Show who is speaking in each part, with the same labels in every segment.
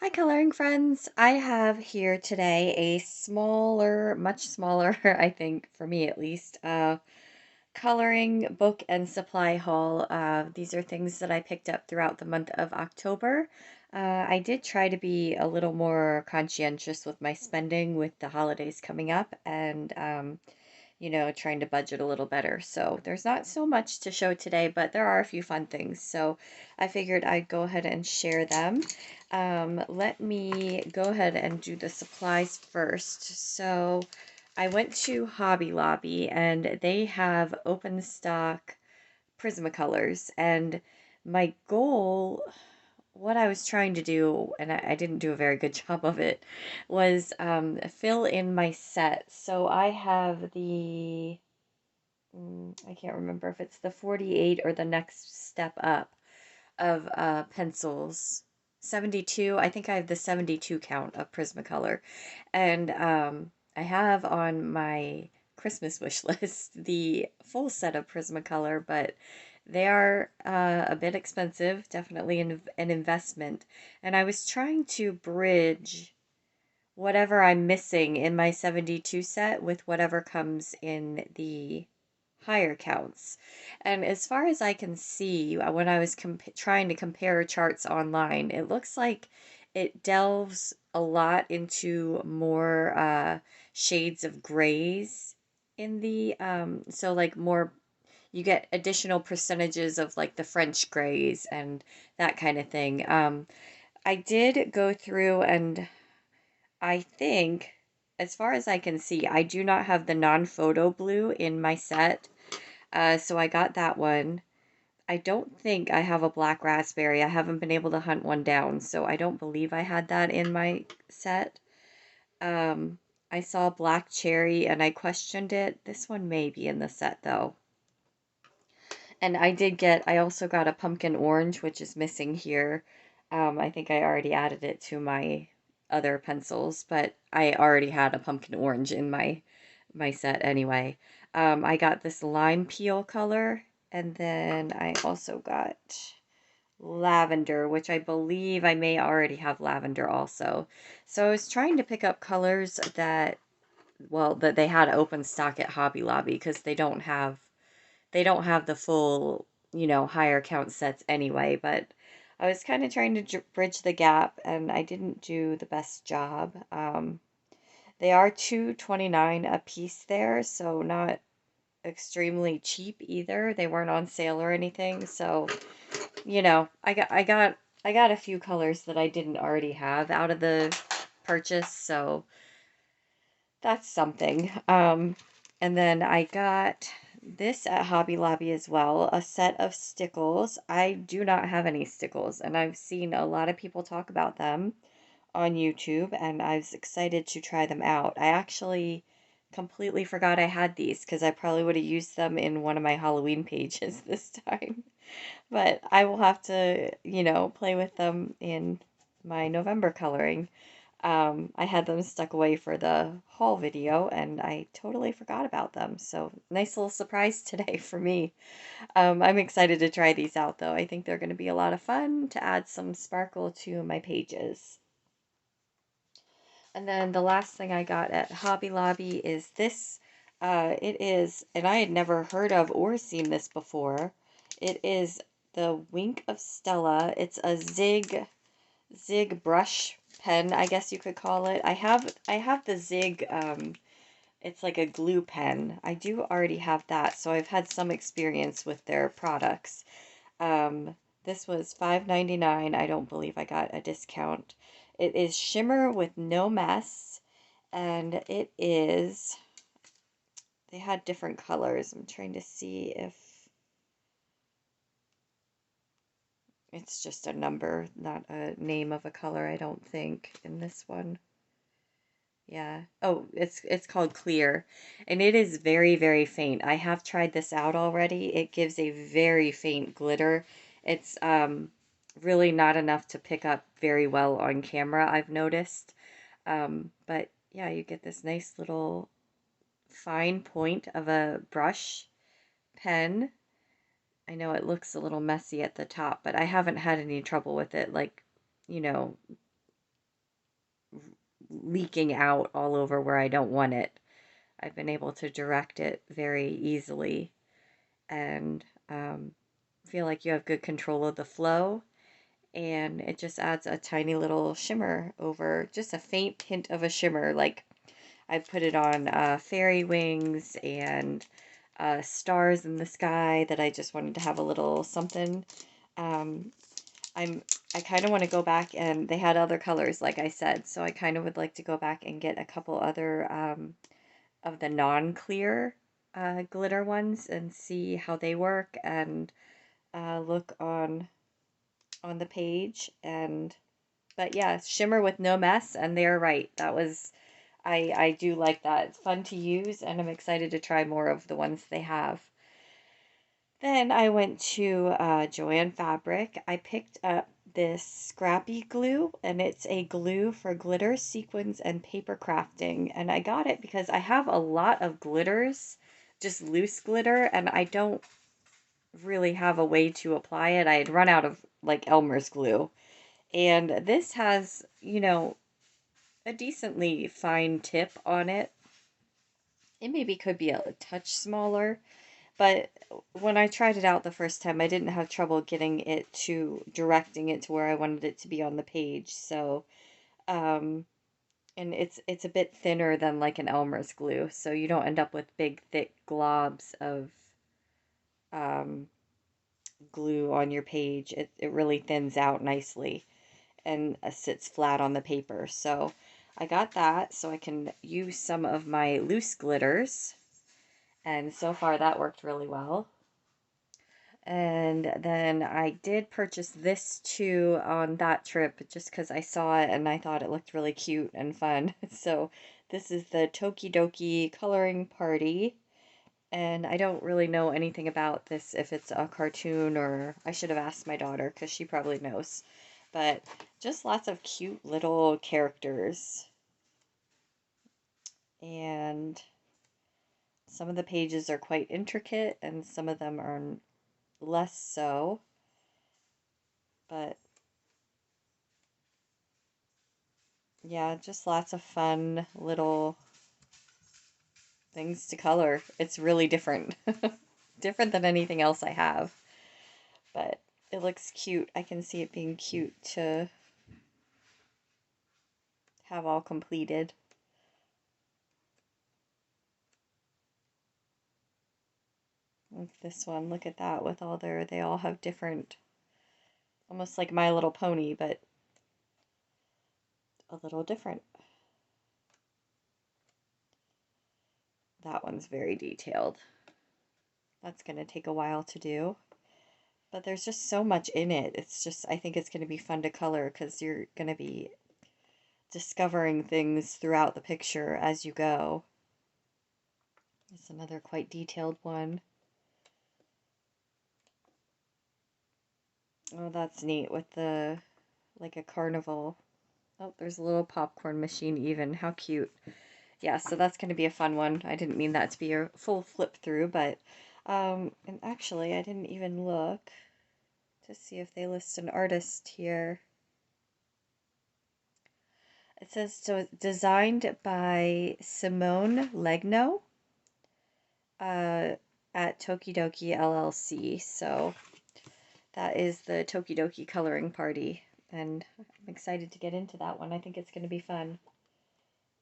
Speaker 1: Hi, coloring friends. I have here today a smaller, much smaller, I think, for me at least, coloring book and supply haul. These are things that I picked up throughout the month of October. I did try to be a little more conscientious with my spending with the holidays coming up and trying to budget a little better. So there's not so much to show today, but there are a few fun things. So I figured I'd go ahead and share them. Let me go ahead and do the supplies first. So I went to Hobby Lobby and they have open stock Prismacolors. And my goal, what I was trying to do, and I didn't do a very good job of it, was fill in my set. So I have I can't remember if it's the 48 or the next step up of pencils. 72, I think I have the 72 count of Prismacolor. And I have on my Christmas wish list the full set of Prismacolor, but they are a bit expensive, definitely an investment. And I was trying to bridge whatever I'm missing in my 72 set with whatever comes in the higher counts. And as far as I can see, when I was trying to compare charts online, it looks like it delves a lot into more shades of grays in the so like more, you get additional percentages of like the French grays and that kind of thing. I did go through and I think, as far as I can see, I do not have the non-photo blue in my set. So I got that one. I don't think I have a black raspberry. I haven't been able to hunt one down, so I don't believe I had that in my set. Um, I saw black cherry and I questioned it. This one may be in the set though. And I also got a pumpkin orange, which is missing here. I think I already added it to my other pencils, but I already had a pumpkin orange in my set anyway. I got this lime peel color, and then I also got lavender, which I believe I may already have lavender also. So I was trying to pick up colors that they had open stock at Hobby Lobby because they don't have the full, higher count sets anyway, but I was kind of trying to bridge the gap and I didn't do the best job. They are 2.29 a piece there, so not extremely cheap either. They weren't on sale or anything, so I got a few colors that I didn't already have out of the purchase, so that's something. And then I got this at Hobby Lobby as well, a set of stickles. I do not have any stickles, and I've seen a lot of people talk about them on YouTube, and I was excited to try them out. I actually completely forgot I had these because I probably would have used them in one of my Halloween pages this time. But I will have to, play with them in my November coloring. I had them stuck away for the haul video and I totally forgot about them. So nice little surprise today for me. I'm excited to try these out though. I think they're going to be a lot of fun to add some sparkle to my pages. And then the last thing I got at Hobby Lobby is this. It is, and I had never heard of or seen this before. It is the Wink of Stella. It's a Zig brush pen, I guess you could call it. I have the Zig, it's like a glue pen. I do already have that, so I've had some experience with their products. This was $5.99. I don't believe I got a discount. It is shimmer with no mess, and they had different colors. I'm trying to see if it's just a number, not a name of a color, I don't think, in this one. Yeah. Oh, it's called Clear, and it is very, very faint. I have tried this out already. It gives a very faint glitter. It's really not enough to pick up very well on camera, I've noticed. But yeah, you get this nice little fine point of a brush pen. I know it looks a little messy at the top, but I haven't had any trouble with it, like, you know, leaking out all over where I don't want it. I've been able to direct it very easily and feel like you have good control of the flow. And it just adds a tiny little shimmer over, just a faint hint of a shimmer. Like I put it on fairy wings and stars in the sky that I just wanted to have a little something. Um, I kind of want to go back, and they had other colors, like I said, so I kind of would like to go back and get a couple other of the non-clear glitter ones and see how they work and look on the page. And but yeah, shimmer with no mess, and they're right. That was I do like that. It's fun to use, and I'm excited to try more of the ones they have. Then I went to Joann Fabric. I picked up this scrappy glue, and it's a glue for glitter, sequins, and paper crafting. And I got it because I have a lot of glitters, just loose glitter, and I don't really have a way to apply it. I had run out of like Elmer's glue. And this has, a decently fine tip on it. It maybe could be a touch smaller, but when I tried it out the first time, I didn't have trouble getting it to directing it to where I wanted it to be on the page. So, um, and it's a bit thinner than like an Elmer's glue, so you don't end up with big thick globs of um, glue on your page. It really thins out nicely and sits flat on the paper. So I got that so I can use some of my loose glitters, and so far that worked really well. And then I did purchase this too on that trip just because I saw it and I thought it looked really cute and fun. So this is the Tokidoki coloring party. And I don't really know anything about this, if it's a cartoon, or I should have asked my daughter because she probably knows. But just lots of cute little characters. And some of the pages are quite intricate and some of them are less so. But yeah, just lots of fun little things to color. It's really different. Different than anything else I have. But it looks cute. I can see it being cute to have all completed. Like this one, look at that with all they all have different, almost like My Little Pony, but a little different. That one's very detailed. That's going to take a while to do. But there's just so much in it. It's just, I think it's going to be fun to color because you're going to be discovering things throughout the picture as you go. It's another quite detailed one. Oh, that's neat with the, like a carnival. Oh, there's a little popcorn machine even. How cute. Yeah, so that's going to be a fun one. I didn't mean that to be a full flip through, but, and actually I didn't even look to see if they list an artist here. It says, so designed by Simone Legno at Tokidoki LLC. So that is the Tokidoki coloring party. And I'm excited to get into that one. I think it's going to be fun.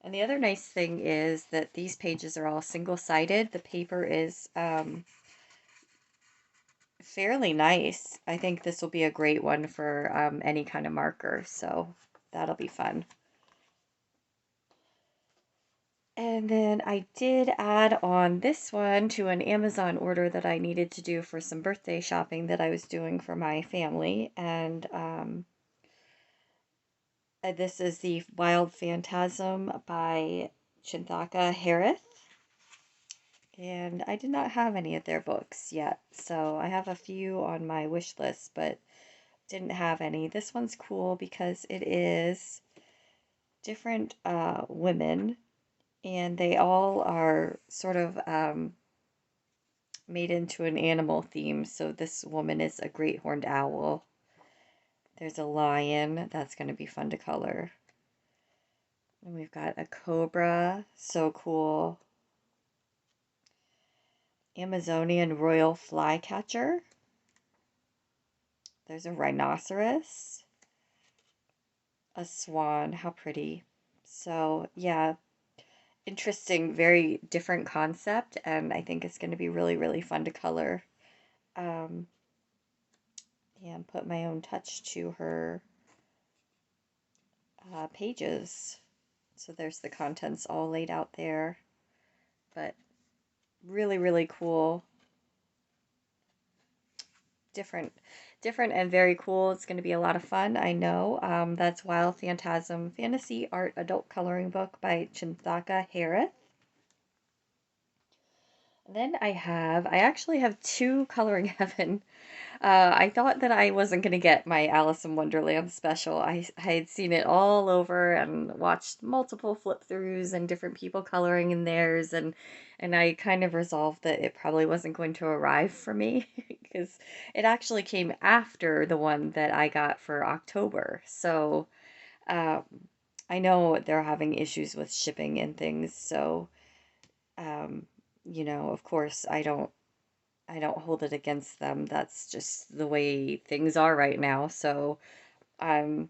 Speaker 1: And the other nice thing is that these pages are all single-sided. The paper is fairly nice. I think this will be a great one for any kind of marker. So that'll be fun. And then I did add on this one to an Amazon order that I needed to do for some birthday shopping that I was doing for my family. And this is the Wild Phantasm by Chinthaka Harith. And I did not have any of their books yet. So I have a few on my wish list, but didn't have any. This one's cool because it is different women, and they all are sort of made into an animal theme. So this woman is a great horned owl. There's a lion. That's going to be fun to color. And we've got a cobra, so cool. Amazonian royal flycatcher. There's a rhinoceros. A swan, how pretty. So, yeah, interesting, very different concept, and I think it's going to be really, really fun to color. Um, and put my own touch to her pages. So there's the contents all laid out there, but really, really cool. Different, different and very cool. It's going to be a lot of fun. I know. That's Wild Phantasm Fantasy Art Adult Coloring Book by Chinthaka Harith. And then I actually have two Coloring Heaven. I thought that I wasn't going to get my Alice in Wonderland special. I had seen it all over and watched multiple flip throughs and different people coloring in theirs, and I kind of resolved that it probably wasn't going to arrive for me because it actually came after the one that I got for October. So um, I know they're having issues with shipping and things, so um, of course I don't hold it against them. That's just the way things are right now. So I,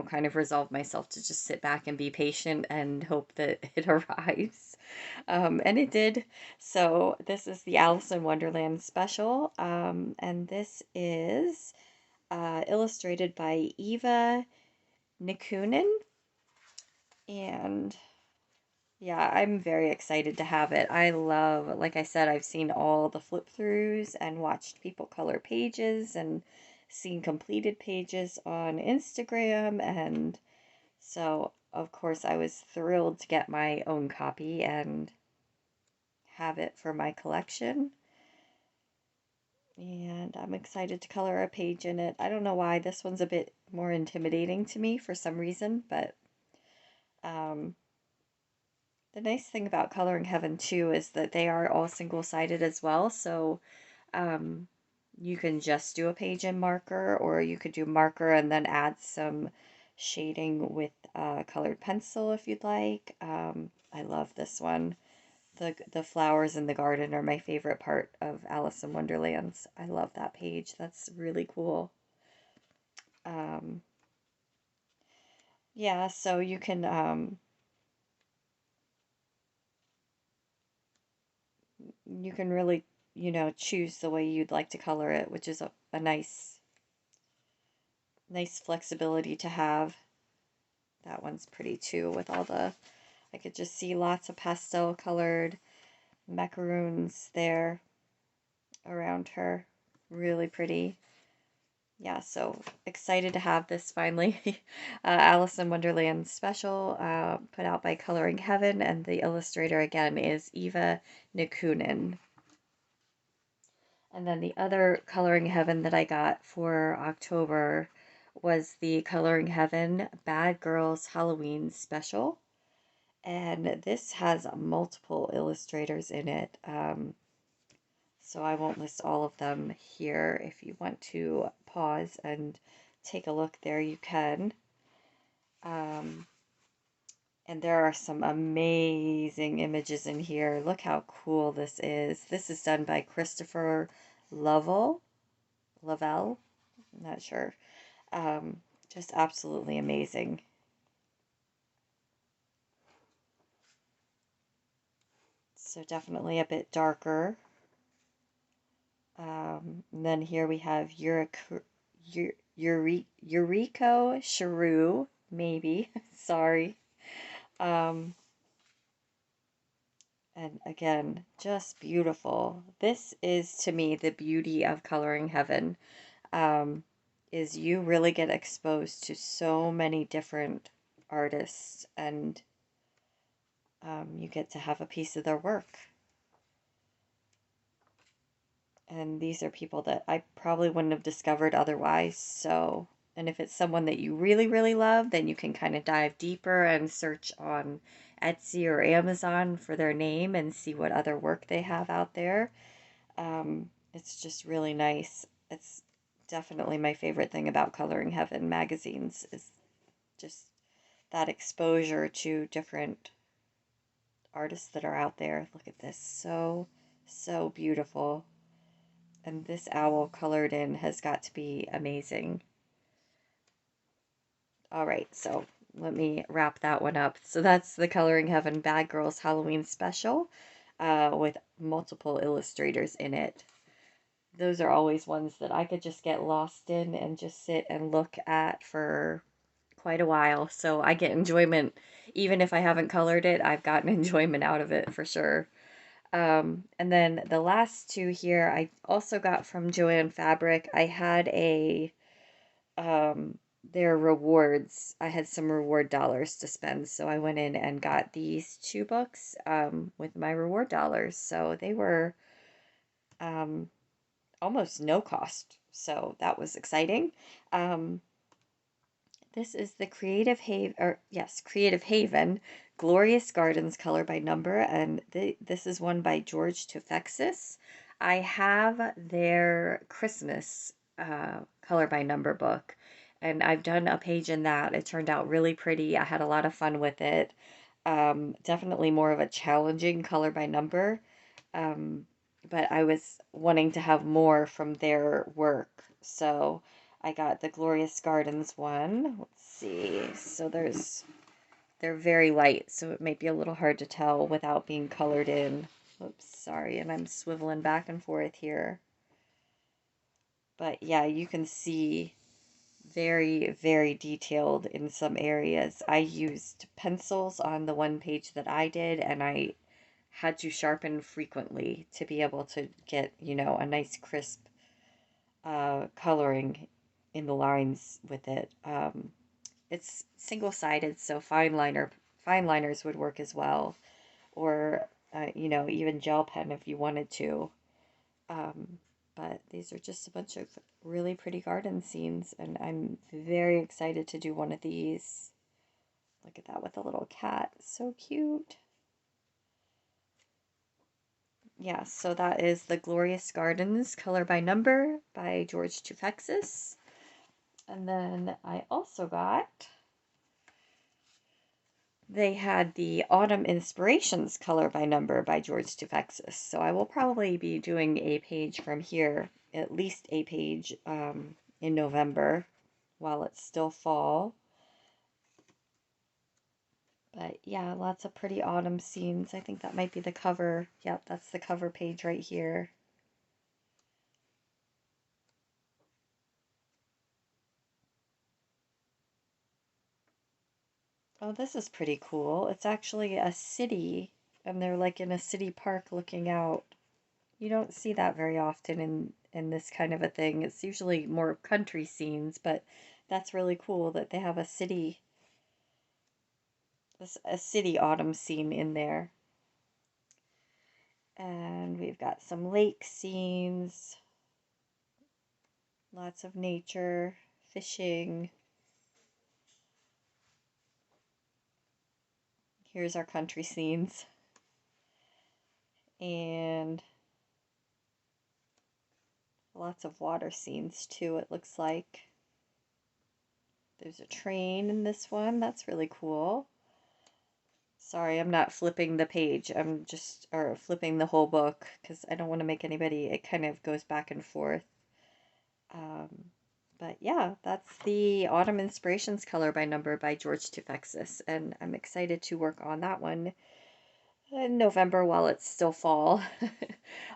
Speaker 1: kind of resolve myself to just sit back and be patient and hope that it arrives. And it did. So this is the Alice in Wonderland special. And this is illustrated by Eva Nikunin. And yeah, I'm very excited to have it. I love, like I said, I've seen all the flip throughs and watched people color pages and seen completed pages on Instagram. And so, of course, I was thrilled to get my own copy and have it for my collection. And I'm excited to color a page in it. I don't know why this one's a bit more intimidating to me for some reason, but um, the nice thing about Coloring Heaven too is that they are all single-sided as well, so um, you can just do a page in marker, or you could do marker and then add some shading with colored pencil if you'd like. I love this one. The flowers in the garden are my favorite part of Alice in Wonderlands. I love that page. That's really cool. Um, yeah, so you can really, choose the way you'd like to color it, which is a nice flexibility to have. That one's pretty too with all I could just see lots of pastel colored macaroons there around her. Really pretty. Yeah, so excited to have this finally. Alice in Wonderland special, put out by Coloring Heaven, and the illustrator again is Eva Nikunin. And then the other Coloring Heaven that I got for October was the Coloring Heaven Bad Girls Halloween special. And this has multiple illustrators in it. So I won't list all of them here. If you want to pause and take a look there, you can. Um, and there are some amazing images in here. Look how cool this is. This is done by Christopher Lavelle, I'm not sure. Just absolutely amazing. So definitely a bit darker. And then here we have Yuriko Shrew, maybe. Sorry. Um, and again, just beautiful. This is to me the beauty of Coloring Heaven. Um, is you really get exposed to so many different artists, and you get to have a piece of their work. And these are people that I probably wouldn't have discovered otherwise. So, and if it's someone that you really, really love, then you can kind of dive deeper and search on Etsy or Amazon for their name and see what other work they have out there. It's just really nice. It's definitely my favorite thing about Coloring Heaven magazines is just that exposure to different artists that are out there. Look at this. So, so beautiful. And this owl colored in has got to be amazing. All right, so let me wrap that one up. So that's the Coloring Heaven Bad Girls Halloween special with multiple illustrators in it. Those are always ones that I could just get lost in and just sit and look at for quite a while. So I get enjoyment, even if I haven't colored it, I've gotten enjoyment out of it for sure. And then the last two here, I also got from Joanne Fabric. I had their rewards. I had some reward dollars to spend, so I went in and got these two books with my reward dollars. So they were um, almost no cost. So that was exciting. Um, this is the Creative Haven, Glorious Gardens Color by Number, and this is one by George Tufexis. I have their Christmas Color by Number book, and I've done a page in that. It turned out really pretty. I had a lot of fun with it. Definitely more of a challenging color by number, but I was wanting to have more from their work, so I got the Glorious Gardens one. Let's see. So they're very light, so it might be a little hard to tell without being colored in. Oops, sorry, and I'm swiveling back and forth here. But yeah, you can see very, very detailed in some areas. I used pencils on the one page that I did, and I had to sharpen frequently to be able to get, a nice crisp coloring in the lines with it. It's single-sided, so fine liners would work as well, or even gel pen if you wanted to. But these are just a bunch of really pretty garden scenes, and I'm very excited to do one of these. Look at that with a little cat. So cute. Yeah, so that is the Glorious Gardens Color by Number by George Tufexis. And then I also got, they had the Autumn Inspirations Color by Number by George Tufexis. So I will probably be doing a page from here, at least a page in November while it's still fall. But yeah, lots of pretty autumn scenes. I think that might be the cover. Yep, that's the cover page right here. Oh, this is pretty cool. It's actually a city, and they're like in a city park looking out. You don't see that very often in this kind of a thing. It's usually more country scenes, but that's really cool that they have a city autumn scene in there. And we've got some lake scenes, lots of nature, fishing. Here's our country scenes. And lots of water scenes too, it looks like. There's a train in this one. That's really cool. Sorry, I'm not flipping the page. I'm just, or flipping the whole book because I don't want to make anybody, it kind of goes back and forth. But yeah, that's the Autumn Inspirations Color by Number by George Tufexis, and I'm excited to work on that one in November while it's still fall.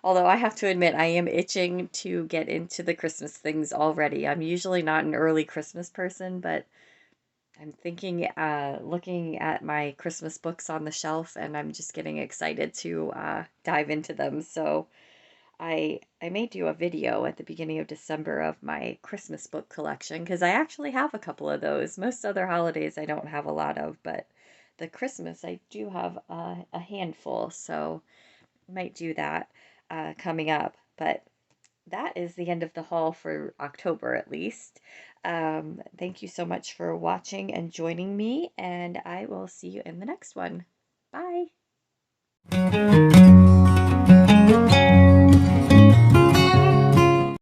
Speaker 1: Although I have to admit, I am itching to get into the Christmas things already. I'm usually not an early Christmas person, but I'm thinking, looking at my Christmas books on the shelf, and I'm just getting excited to dive into them. So I may do a video at the beginning of December of my Christmas book collection, because I actually have a couple of those. Most other holidays I don't have a lot of, but the Christmas I do have a handful, so I might do that coming up. But that is the end of the haul for October at least. Thank you so much for watching and joining me, and I will see you in the next one. Bye!